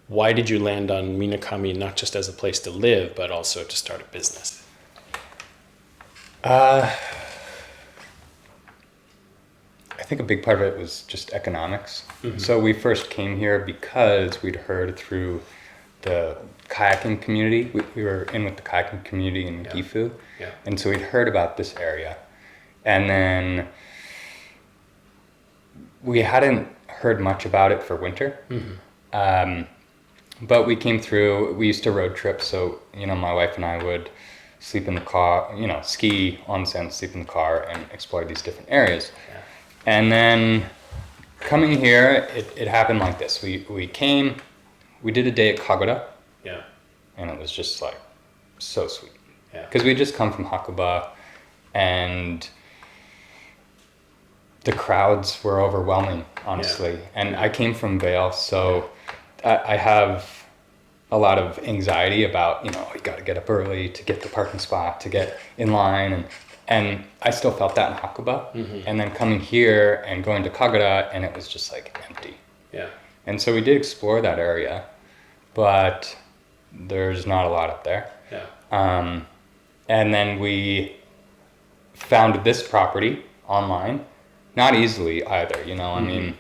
why did you land on Minakami not just as a place to live, but also to start a business? I think a big part of it was just economics. Mm-hmm. So we first came here because we'd heard through the kayaking community. We were in with the kayaking community in Gifu. Yeah. And so we'd heard about this area. And then we hadn't heard much about it for winter. Mm-hmm. But we came through, we used to road trip. So, my wife and I would sleep in the car, ski, onsen, sleep in the car and explore these different areas. Yeah. And then coming here, it happened like this. We came, we did a day at Kagoda. Yeah. And it was just like so sweet. Yeah. Because we just come from Hakuba and the crowds were overwhelming, honestly. Yeah. And I came from Vail, so I have a lot of anxiety about, you got to get up early to get the parking spot, to get in line. And I still felt that in Hakuba. Mm-hmm. And then coming here and going to Kagoda, and it was just like empty. Yeah. And so we did explore that area, but there's not a lot up there. Yeah. And then we found this property online, not easily either, I mean,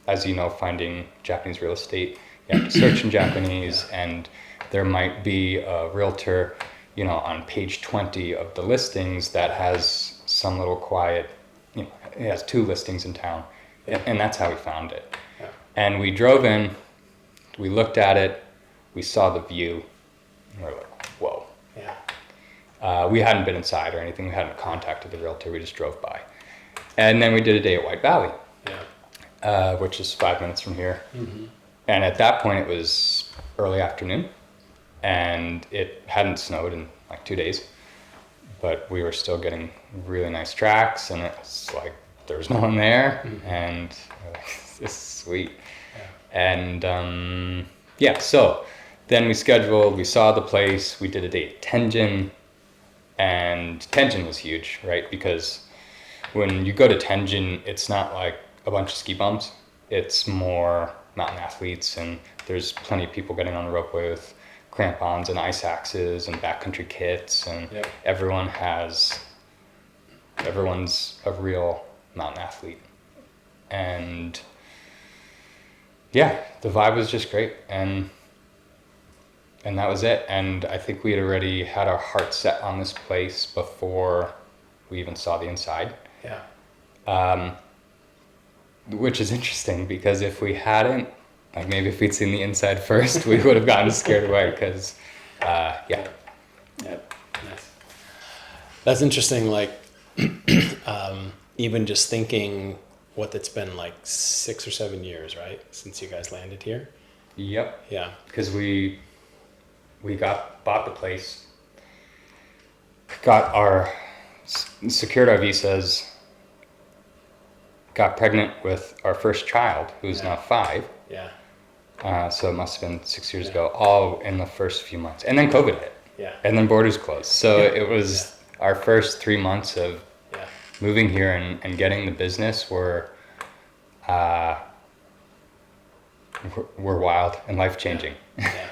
as you know, finding Japanese real estate, you have to search in Japanese, and there might be a realtor, on page 20 of the listings that has some little quiet, it has 2 listings in town, and that's how we found it. Yeah. And we drove in, we looked at it, we saw the view, and we're like, whoa. Yeah. We hadn't been inside or anything, we hadn't contacted the realtor, we just drove by. And then we did a day at White Valley, which is 5 minutes from here. Mm-hmm. And at that point, it was early afternoon, and it hadn't snowed in like 2 days, but we were still getting really nice tracks, and it's like there was no one there, and we're like, this is sweet. Yeah. And so then we saw the place, we did a day at Tenjin, and Tenjin was huge, right? Because when you go to Tenjin, it's not like a bunch of ski bumps, it's more mountain athletes, and there's plenty of people getting on the ropeway with crampons and ice axes and backcountry kits, and everyone's a real mountain athlete. And the vibe was just great, and that was it. And I think we had already had our heart set on this place before we even saw the inside. Which is interesting, because if we hadn't, like maybe if we'd seen the inside first, we would have gotten scared away, because, Nice. That's interesting, like, even just thinking what it's been like 6 or 7 years, right? Since you guys landed here? Yep. Yeah. Because we bought the place, secured our visas, got pregnant with our first child, who's now 5. Yeah. So it must have been 6 years ago, all in the first few months. And then COVID hit. Yeah. And then borders closed. So it was our first 3 months of moving here and getting the business were wild and life-changing. Yeah.